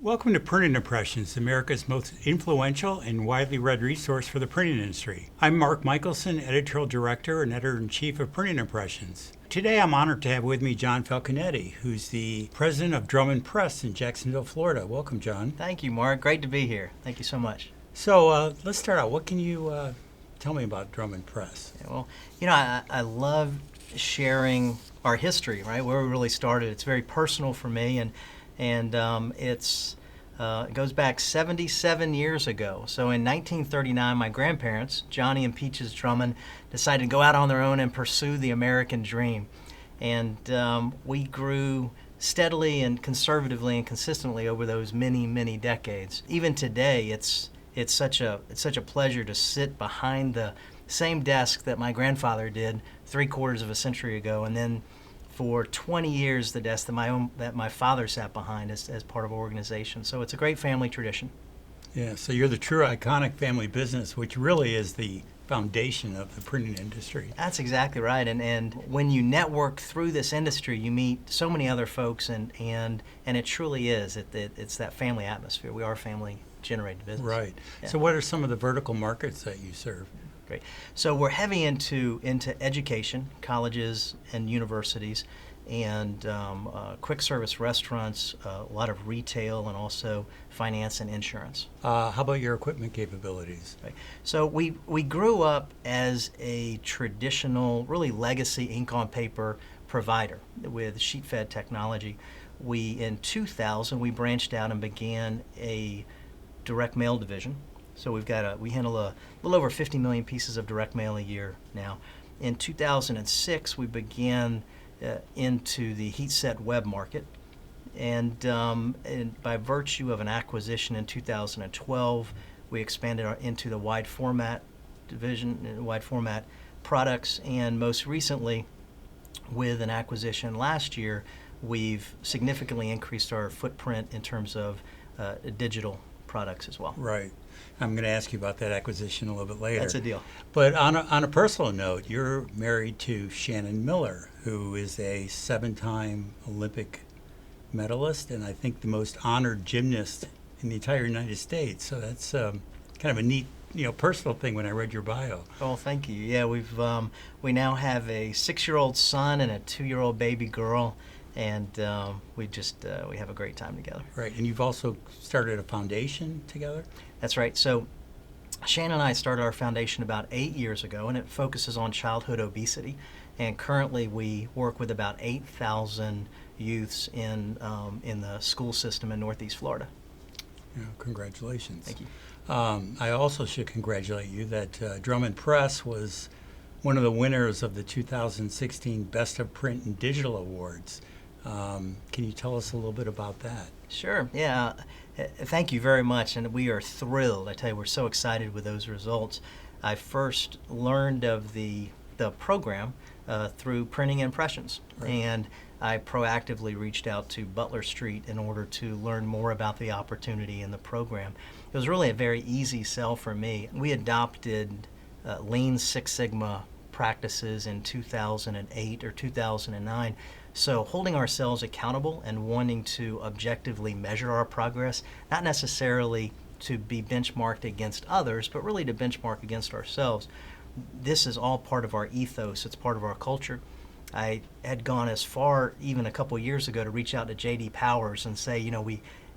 Welcome to Printing Impressions, America's most influential and widely read resource for the printing industry. I'm Mark Michelson, Editorial Director and Editor-in-Chief of Printing Impressions. Today I'm honored to have with me John Falconetti, who's the President of Drummond Press in Jacksonville, Florida. Welcome, John. Thank you, Mark. Great to be here. Thank you so much. So let's start out. What can you tell me about Drummond Press? Yeah, well, I love sharing our history, right, where we really started. It's very personal for me, and it goes back 77 years ago. So in 1939, my grandparents, Johnny and Peaches Drummond, decided to go out on their own and pursue the American dream. And we grew steadily and conservatively and consistently over those many, many decades. Even today, it's such a pleasure to sit behind the same desk that my grandfather did 3/4 of a century ago, and then for 20 years the desk that my father sat behind as part of our organization. So it's a great family tradition. Yeah, so you're the true iconic family business, which really is the foundation of the printing industry. That's exactly right. And when you network through this industry, you meet so many other folks, and it truly is. It's that family atmosphere. We are a family-generated business. Right. Yeah. So what are some of the vertical markets that you serve? Great. So we're heavy into education, colleges and universities, and quick service restaurants, a lot of retail, and also finance and insurance. How about your equipment capabilities? Right. So we grew up as a traditional, really legacy ink on paper provider with sheet-fed technology. In 2000, we branched out and began a direct mail division. So we handle a little over 50 million pieces of direct mail a year now. In 2006, we began into the heat-set web market, and by virtue of an acquisition in 2012, we expanded into the wide format division, wide format products, and most recently, with an acquisition last year, we've significantly increased our footprint in terms of digital products as well. Right. I'm going to ask you about that acquisition a little bit later. That's a deal. But on a personal note, you're married to Shannon Miller, who is a 7-time Olympic medalist and I think the most honored gymnast in the entire United States. So that's kind of a neat, personal thing when I read your bio. Oh, thank you. Yeah, we now have a 6-year-old son and a 2-year-old baby girl. And we have a great time together. Right, and you've also started a foundation together? That's right. So Shannon and I started our foundation about 8 years ago, and it focuses on childhood obesity. And currently we work with about 8,000 youths in the school system in Northeast Florida. Yeah, congratulations. Thank you. I also should congratulate you that Drummond Press was one of the winners of the 2016 Best of Print and Digital Awards. Can you tell us a little bit about that? Sure, yeah. Thank you very much, and we are thrilled. I tell you, we're so excited with those results. I first learned of the program through Printing Impressions, right. And I proactively reached out to Butler Street in order to learn more about the opportunity in the program. It was really a very easy sell for me. We adopted Lean Six Sigma practices in 2008 or 2009. So holding ourselves accountable and wanting to objectively measure our progress, not necessarily to be benchmarked against others, but really to benchmark against ourselves. This is all part of our ethos. It's part of our culture. I had gone as far even a couple years ago to reach out to J.D. Powers and say,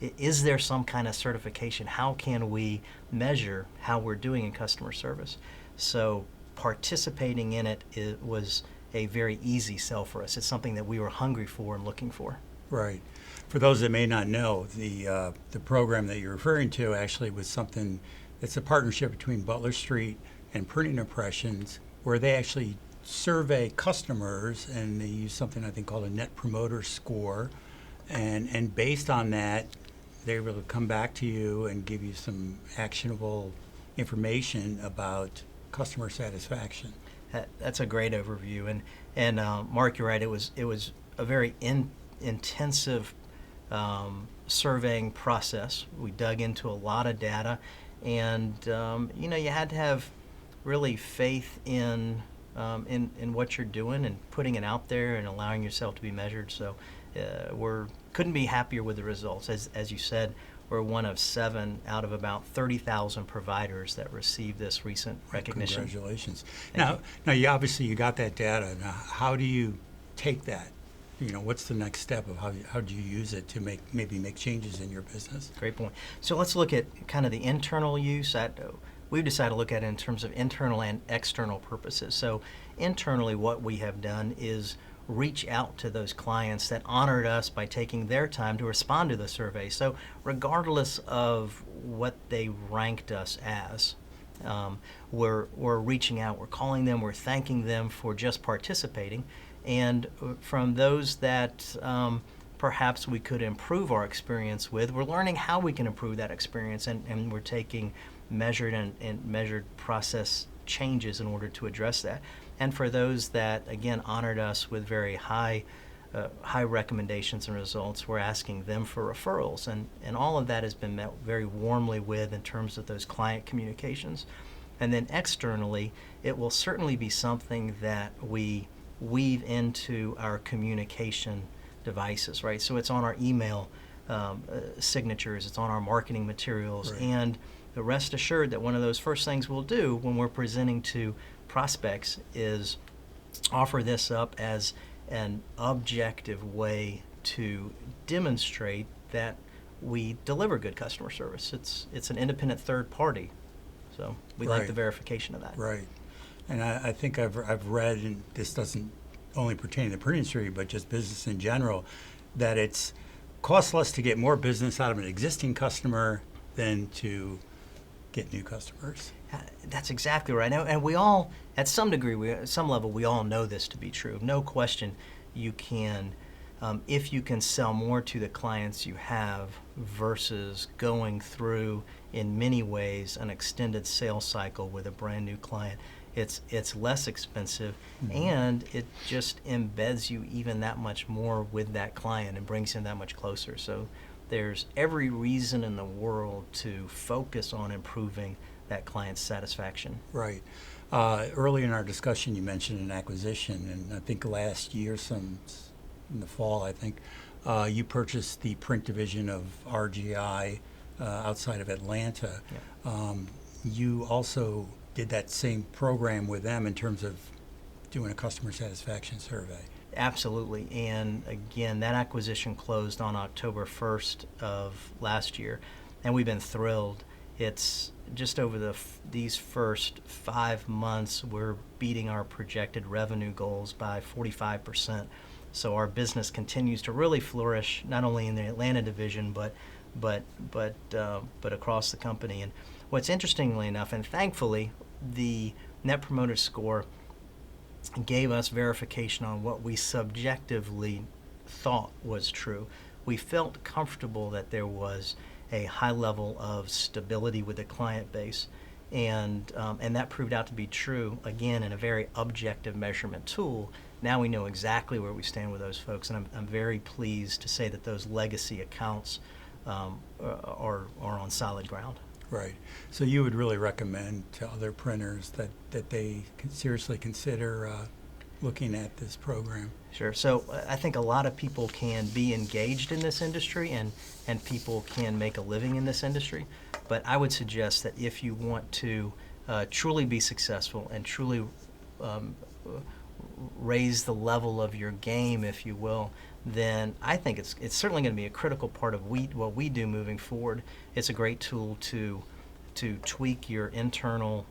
is there some kind of certification? How can we measure how we're doing in customer service? So participating in it was a very easy sell for us. It's something that we were hungry for and looking for. Right. For those that may not know, the program that you're referring to actually was something, it's a partnership between Butler Street and Printing Impressions, where they actually survey customers and they use something I think called a Net Promoter Score, and based on that, they're able to come back to you and give you some actionable information about customer satisfaction. That's a great overview, and Mark, you're right. It was a very intensive surveying process. We dug into a lot of data, and you had to have really faith in what you're doing and putting it out there and allowing yourself to be measured. So couldn't be happier with the results. As you said, we're one of 7 out of about 30,000 providers that received this recent recognition. Congratulations. Thank Now, you obviously you got that data. Now, how do you take that? What's the next step of how do you use it to maybe make changes in your business? Great point. So let's look at kind of the internal use. We've decided to look at it in terms of internal and external purposes. So internally, what we have done is reach out to those clients that honored us by taking their time to respond to the survey. So regardless of what they ranked us as, we're reaching out, we're calling them, we're thanking them for just participating. And from those that perhaps we could improve our experience with, we're learning how we can improve that experience, and we're taking measured and measured process changes in order to address that. And for those that, again, honored us with very high recommendations and results, we're asking them for referrals. And all of that has been met very warmly with in terms of those client communications. And then externally, it will certainly be something that we weave into our communication devices, right? So it's on our email signatures, it's on our marketing materials, right. And rest assured that one of those first things we'll do when we're presenting to prospects is offer this up as an objective way to demonstrate that we deliver good customer service. It's an independent third party, so we like Right. the verification of that. Right. And I think I've read, and this doesn't only pertain to the printing industry, but just business in general, that it's costs less to get more business out of an existing customer than to get new customers. That's exactly right. And we all, at some degree, at some level, we all know this to be true. No question, you can, if you can sell more to the clients you have versus going through, in many ways, an extended sales cycle with a brand new client, it's less expensive, and it just embeds you even that much more with that client and brings him that much closer. So there's every reason in the world to focus on improving that client's satisfaction. Right. Early in our discussion, you mentioned an acquisition, and I think last year, in the fall, I think, you purchased the print division of RGI outside of Atlanta. Yeah. You also did that same program with them in terms of doing a customer satisfaction survey. Absolutely. And again, that acquisition closed on October 1st of last year, and we've been thrilled. It's just over these first 5 months, we're beating our projected revenue goals by 45%. So our business continues to really flourish, not only in the Atlanta division, but across the company. And what's interestingly enough, and thankfully, the Net Promoter Score gave us verification on what we subjectively thought was true. We felt comfortable that there was a high level of stability with the client base, and that proved out to be true, again, in a very objective measurement tool. Now we know exactly where we stand with those folks, and I'm very pleased to say that those legacy accounts are on solid ground. Right. So you would really recommend to other printers that they seriously consider looking at this program? Sure. So I think a lot of people can be engaged in this industry, and people can make a living in this industry. But I would suggest that if you want to truly be successful and truly raise the level of your game, if you will, then I think it's certainly going to be a critical part of what we do moving forward. It's a great tool to tweak your internal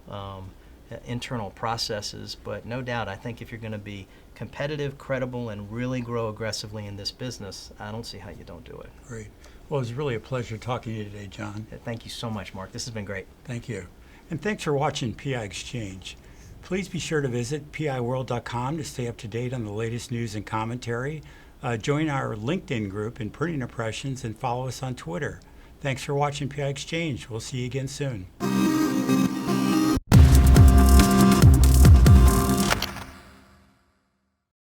processes, but no doubt, I think if you're going to be competitive, credible, and really grow aggressively in this business, I don't see how you don't do it. Great. Well, it was really a pleasure talking to you today, John. Thank you so much, Mark. This has been great. Thank you. And thanks for watching PI Exchange. Please be sure to visit piworld.com to stay up to date on the latest news and commentary. Join our LinkedIn group in Printing Impressions and follow us on Twitter. Thanks for watching PI Exchange. We'll see you again soon.